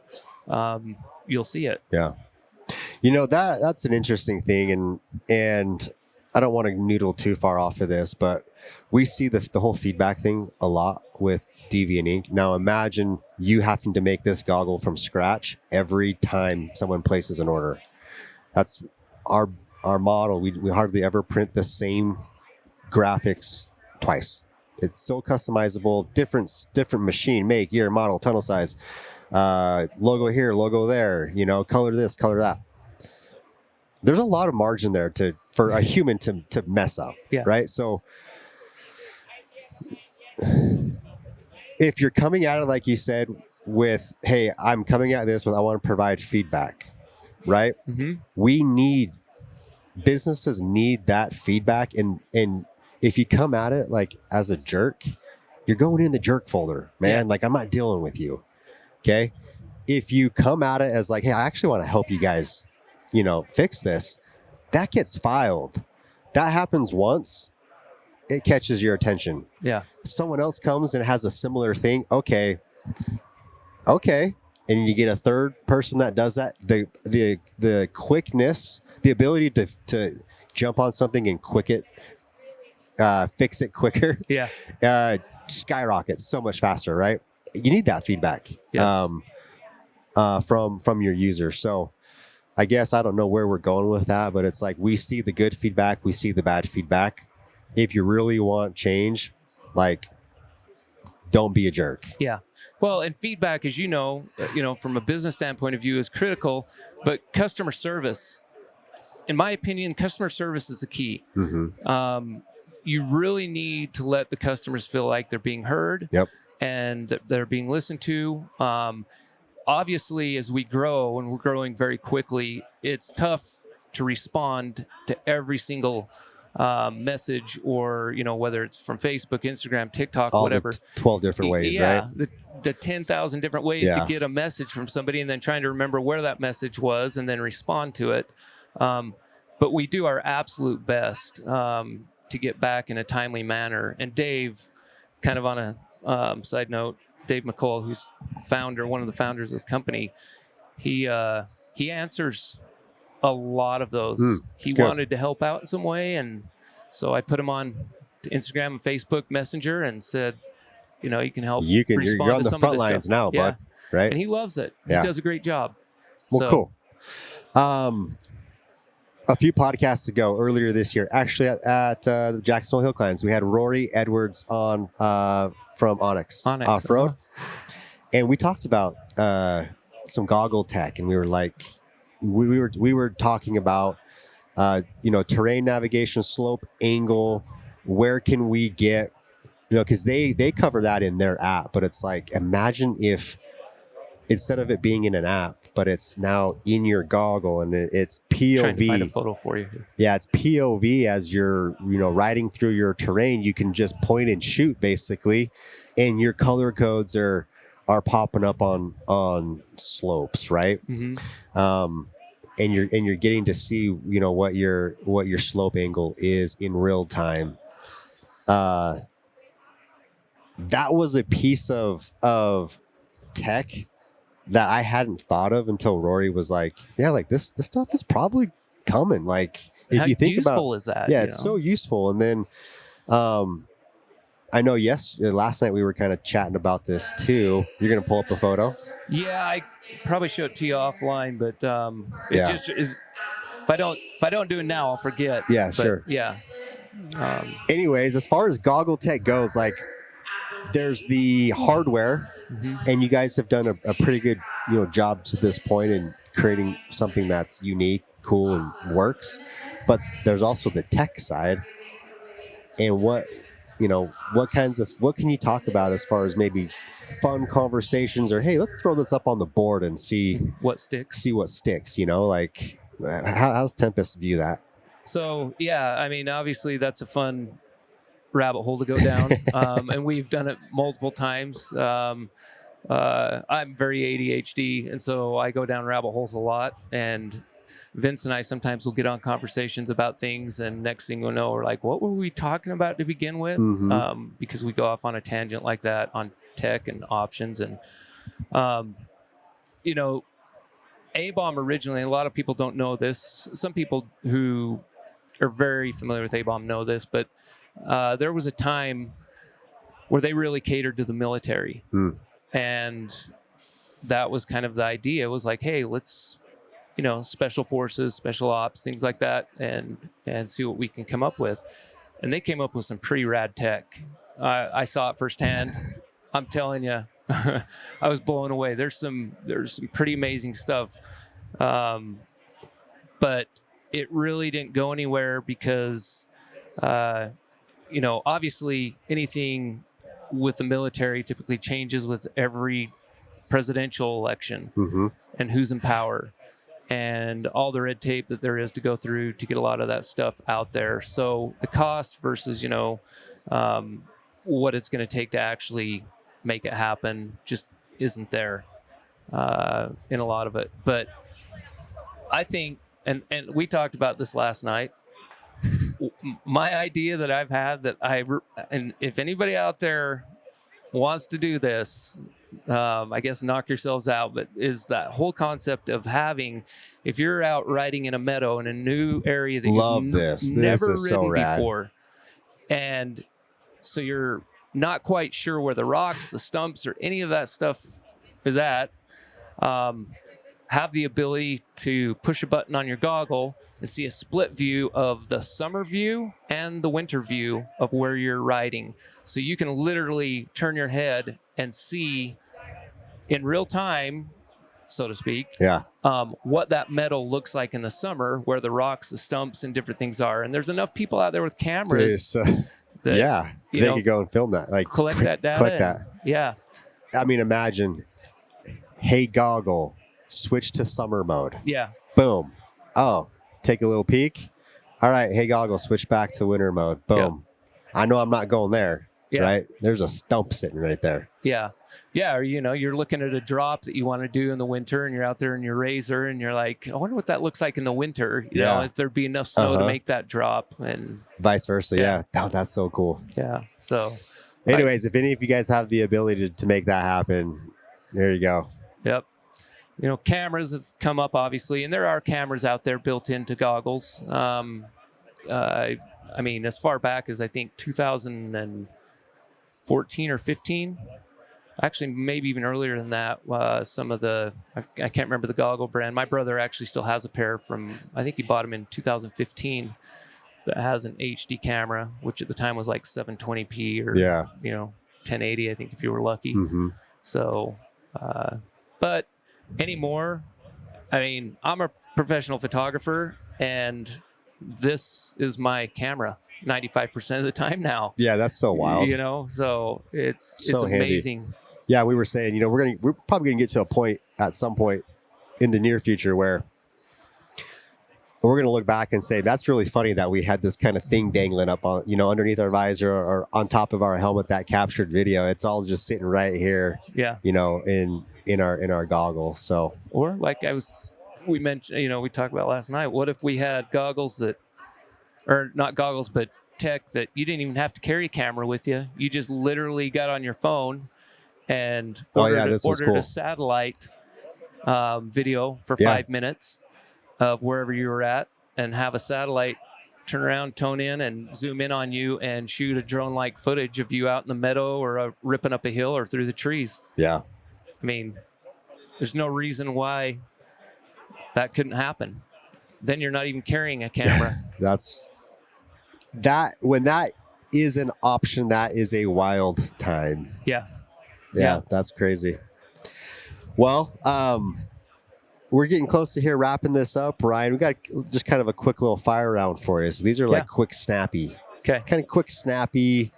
you'll see it. Yeah. You know, that's an interesting thing. And I don't want to noodle too far off of this, but we see the whole feedback thing a lot with Deviant Ink. Now, imagine you having to make this goggle from scratch every time someone places an order. That's our model. We hardly ever print the same graphics twice. It's so customizable, different machine, make, year, model, tunnel size, logo here, logo there, you know, color this, color that. There's a lot of margin there for a human to mess up, right? So if you're coming at it, like you said, with, hey, I'm coming at this with, I want to provide feedback, right? Businesses need that feedback. And if you come at it like as a jerk, you're going in the jerk folder, man. Like, I'm not dealing with you. Okay. If you come at it as like, hey, I actually want to help you guys, you know, fix this, that gets filed. That happens once, it catches your attention. Yeah. Someone else comes and has a similar thing. Okay. And you get a third person that does that. The quickness, the ability to jump on something and fix it quicker. Skyrockets so much faster, right? You need that feedback from your users. So I guess I don't know where we're going with that, but it's like, we see the good feedback, we see the bad feedback. If you really want change, like, don't be a jerk. Yeah. Well, and feedback, as you know, from a business standpoint of view, is critical. But customer service, in my opinion, customer service is the key. You really need to let the customers feel like they're being heard. Yep. And that they're being listened to. Obviously, as we grow, and we're growing very quickly, it's tough to respond to every single message, or whether it's from Facebook, Instagram, TikTok, All whatever. the 12 different ways, right? The 10,000 different ways to get a message from somebody, and then trying to remember where that message was and then respond to it. But we do our absolute best to get back in a timely manner. And Dave, kind of on a side note, Dave McCall, who's one of the founders of the company, he answers a lot of those. He wanted to help out in some way, and so I put him on to Instagram and Facebook Messenger and said, you can help. You're respond on to the some front of this lines stuff. now, bud. Right? And he loves it. Yeah. He does a great job. Well, cool. A few podcasts ago, earlier this year, actually at the Jacksonville Hill Climbs, we had Rory Edwards on from Onyx Off-Road. And we talked about some goggle tech, and we were like, we were talking about terrain navigation, slope, angle. Where can we get, because they cover that in their app, but it's like, imagine if instead of it being in an app, but it's now in your goggle, and it's POV. Trying to find a photo for you. Yeah, it's POV as you're riding through your terrain. You can just point and shoot basically, and your color codes are popping up on slopes, right? And you're getting to see what your slope angle is in real time. That was a piece of tech that I hadn't thought of until Rory was like, this stuff is probably coming. Like, if you think about, how useful is that? Yeah, it's so useful. And then, I know last night we were kind of chatting about this too. You're going to pull up a photo? Yeah, I probably show it to you offline, but it just is. If I don't do it now, I'll forget. Yeah, but, sure. Yeah. Anyways, as far as goggle tech goes, like, there's the hardware, and you guys have done a pretty good job to this point in creating something that's unique, cool, and works. But there's also the tech side, and what can you talk about as far as maybe fun conversations, or hey, let's throw this up on the board and see what sticks. Like, how's Tempest view that? So yeah, I mean, obviously that's a fun rabbit hole to go down, and we've done it multiple times. I'm very ADHD, and so I go down rabbit holes a lot, and Vince and I sometimes will get on conversations about things, and next thing we'll know, we're like, what were we talking about to begin with? Because we go off on a tangent like that on tech and options. And A-Bomb originally, a lot of people don't know this. Some people who are very familiar with A-Bomb know this, but there was a time where they really catered to the military. And that was kind of the idea. It was like, hey, let's, special forces, special ops, things like that, and see what we can come up with. And they came up with some pretty rad tech. I saw it firsthand. I'm telling you, I was blown away. There's some pretty amazing stuff. But it really didn't go anywhere because, obviously anything with the military typically changes with every presidential election and who's in power and all the red tape that there is to go through to get a lot of that stuff out there. So the cost versus, what it's going to take to actually make it happen just isn't there in a lot of it. But I think, and we talked about this last night, my idea that I've had and if anybody out there wants to do this, I guess knock yourselves out, but is that whole concept of having, if you're out riding in a meadow in a new area that you've never ridden before, and so you're not quite sure where the rocks, the stumps, or any of that stuff is at, have the ability to push a button on your goggle and see a split view of the summer view and the winter view of where you're riding. So you can literally turn your head and see in real time, so to speak, what that metal looks like in the summer, where the rocks, the stumps, and different things are. And there's enough people out there with cameras that they could go and film that, like collect that data. Collect that. Yeah. I mean, imagine, hey, goggle, switch to summer mode. Yeah. Boom. Oh, take a little peek. All right, hey, goggle, switch back to winter mode. Boom. I know I'm not going there. Right? There's a stump sitting right there. Yeah. Yeah. Or, you're looking at a drop that you want to do in the winter, and you're out there in your razor and you're like, I wonder what that looks like in the winter. You know, if there'd be enough snow to make that drop, and vice versa. Yeah. That's so cool. Yeah. So anyways, if any of you guys have the ability to make that happen, there you go. Yep. Cameras have come up, obviously, and there are cameras out there built into goggles. I mean, as far back as I think 2014 or 15, actually maybe even earlier than that. Some of the I can't remember the goggle brand. My brother actually still has a pair from, I think he bought them in 2015, that has an HD camera, which at the time was like 720p or 1080, I think, if you were lucky. So, but anymore, I mean, I'm a professional photographer, and this is my camera 95% of the time now. Yeah, that's so wild. So it's so amazing. Handy. Yeah, we were saying, we're probably gonna get to a point at some point in the near future where we're gonna look back and say, that's really funny that we had this kind of thing dangling up on, underneath our visor or on top of our helmet that captured video. It's all just sitting right here. Yeah. In our goggles. So, or like we mentioned, we talked about last night, what if we had goggles or not goggles, but tech that you didn't even have to carry a camera with you. You just literally got on your phone and ordered a satellite video for 5 minutes of wherever you were at, and have a satellite turn around, tone in, and zoom in on you and shoot a drone-like footage of you out in the meadow or ripping up a hill or through the trees. Yeah. I mean, there's no reason why that couldn't happen. Then you're not even carrying a camera. When that is an option, that is a wild time. Yeah. Yeah, that's crazy. Well, we're getting close to here wrapping this up, Ryan. We got just kind of a quick little fire round for you. So these are like quick, snappy. Okay. Kind of quick, snappy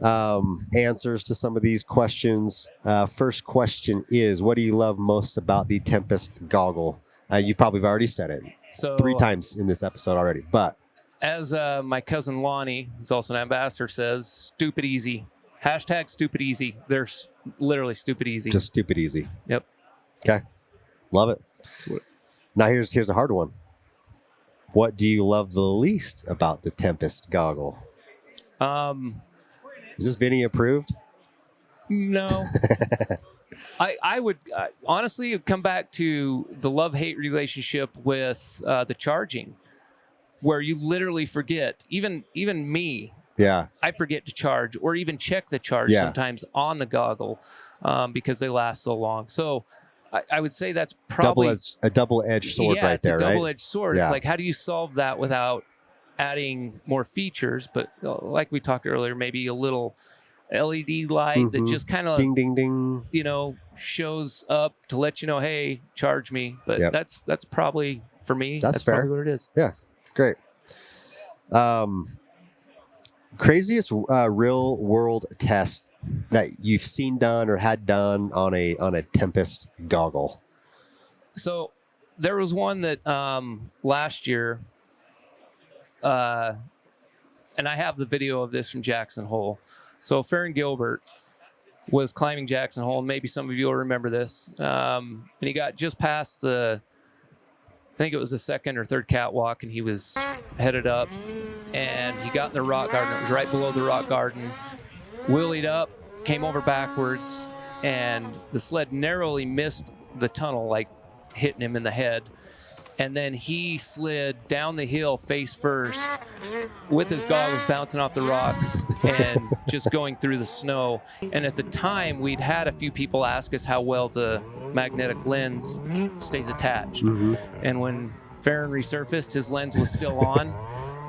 answers to some of these questions. First question is, what do you love most about the Tempest Goggle? You probably have already said it 3 times in this episode already, but as my cousin Lonnie, who's also an ambassador, says, stupid easy. Hashtag stupid easy. They're literally stupid easy. Just stupid easy. Yep. Okay. Love it. Now here's a hard one. What do you love the least about the Tempest Goggle? Is this Vinny approved? No. I would honestly come back to the love-hate relationship with the charging, where you literally forget. Even me, I forget to charge or even check the charge sometimes on the goggle because they last so long. So I would say that's probably a double-edged sword right there, right? It's a double-edged sword. It's like, how do you solve that without adding more features? But like we talked earlier, maybe a little LED light that just kind of ding, ding, ding, shows up to let you know, hey, charge me. But that's probably, for me, that's fair. Probably what it is. Yeah, great. Craziest real world test that you've seen done or had done on a Tempest Goggle? So there was one that last year, and I have the video of this from Jackson Hole. So Farron Gilbert was climbing Jackson Hole, and maybe some of you will remember this. And he got just past I think it was the second or third catwalk, and he was headed up, and he got in the rock garden. It was right below the rock garden. Wheelied up, came over backwards, and the sled narrowly missed the tunnel, like hitting him in the head. and then he slid down the hill face first with his goggles bouncing off the rocks and just going through the snow. And at the time, we'd had a few people ask us how well the magnetic lens stays attached. And when Farron resurfaced, his lens was still on,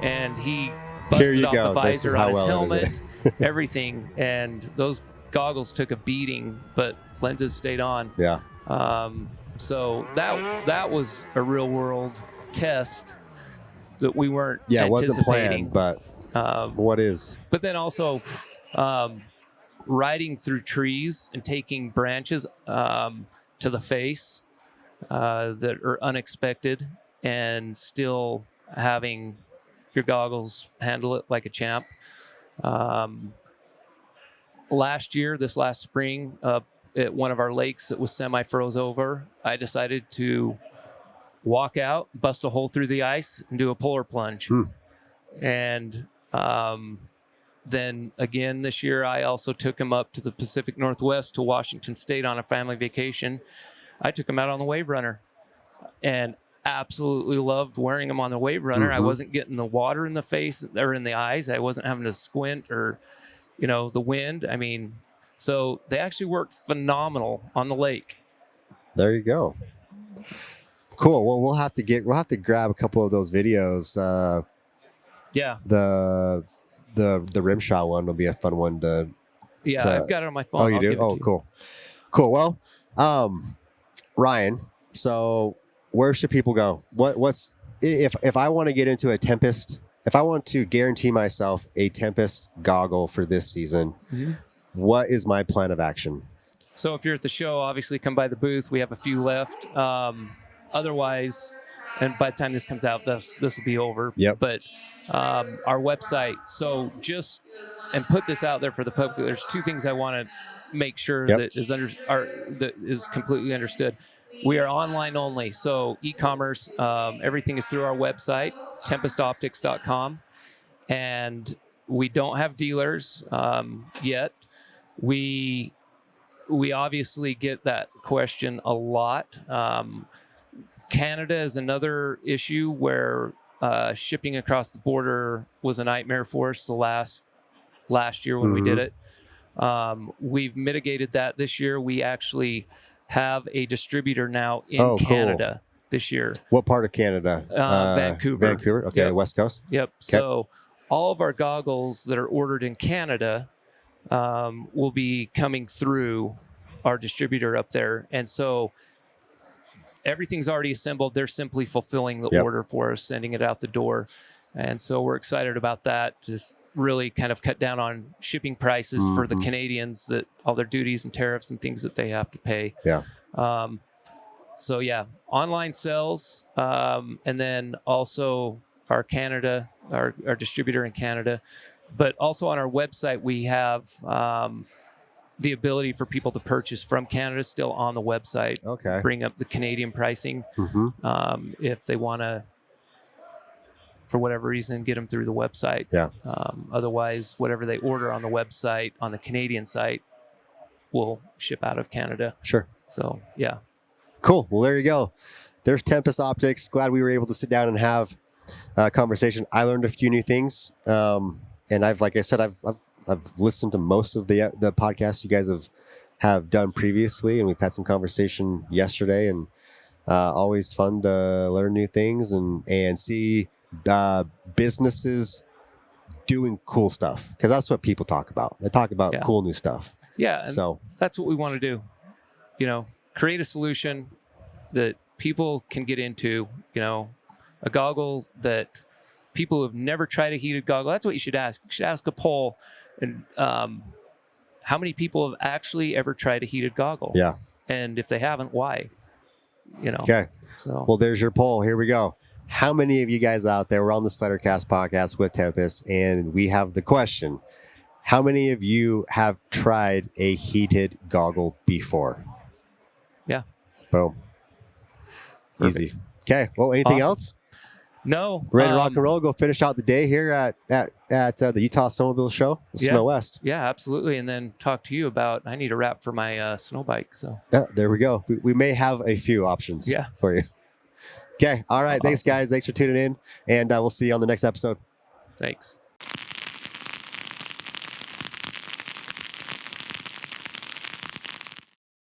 and he busted off the visor on his helmet, everything. And those goggles took a beating, but lenses stayed on. Yeah. So that was a real world test that we weren't it wasn't anticipating. planned, but what is? But then also riding through trees and taking branches to the face that are unexpected, and still having your goggles handle it like a champ. This last spring, at one of our lakes that was semi-froze over, I decided to walk out, bust a hole through the ice, and do a polar plunge. And then again this year, I also took him up to the Pacific Northwest to Washington State on a family vacation. I took him out on the Wave Runner, and absolutely loved wearing him on the Wave Runner. I wasn't getting the water in the face or in the eyes. I wasn't having to squint or, the wind. I mean, so they actually worked phenomenal on the lake. There you go. Cool. Well, we'll have to grab a couple of those videos. Yeah. The rim shot one will be a fun one to. Yeah, I've got it on my phone. Oh, you do? Oh, cool. Cool. Well, Ryan. So, where should people go? What's if I want to get into a Tempest? If I want to guarantee myself a Tempest goggle for this season, what is my plan of action? So if you're at the show, obviously come by the booth. We have a few left. Otherwise, and by the time this comes out, this will be over. Yep. But our website. So and put this out there for the public. There's two things I want to make sure that is completely understood. We are online only, so e-commerce. Everything is through our website, tempestoptics.com, and we don't have dealers yet. We obviously get that question a lot. Canada is another issue where shipping across the border was a nightmare for us the last year when we did it. We've mitigated that this year. We actually have a distributor now in Canada this year. What part of Canada? Vancouver. Vancouver. Okay, West Coast. Yep. Okay. So all of our goggles that are ordered in Canada will be coming through our distributor up there. And so everything's already assembled. They're simply fulfilling the order for us, sending it out the door. And so we're excited about that. Just really kind of cut down on shipping prices for the Canadians, that all their duties and tariffs and things that they have to pay. Yeah. So yeah, online sales, and then also our Canada, our distributor in Canada, but also on our website we have the ability for people to purchase from Canada still on the website. Okay. Bring up the Canadian pricing if they want to, for whatever reason, get them through the website. Yeah. Otherwise, whatever they order on the website, on the Canadian site, will ship out of Canada. Sure. So, yeah. Cool. Well, there you go. There's Tempest Optics. Glad we were able to sit down and have a conversation. I learned a few new things. And I've listened to most of the podcasts you guys have done previously, and we've had some conversation yesterday, and always fun to learn new things and see businesses doing cool stuff, because that's what people talk about. They talk about cool new stuff. Yeah. So that's what we want to do. Create a solution that people can get into, a goggle that people who have never tried a heated goggle. That's what you should ask. You should ask a poll, and how many people have actually ever tried a heated goggle? Yeah. And if they haven't, why? Okay. So, well, there's your poll. Here we go. How many of you guys out there, we're on the Slidercast podcast with Tempest, and we have the question: how many of you have tried a heated goggle before? Yeah. Boom. Perfect. Easy. Okay. Well, anything else? No. Ready to rock and roll? Go finish out the day here at the Utah Snowmobile Show, Snow West. Yeah, absolutely. And then talk to you about, I need a wrap for my snow bike. So there we go. We may have a few options for you. Okay. All right. Thanks, Awesome. guys. Thanks for tuning in, and we'll see you on the next episode. Thanks.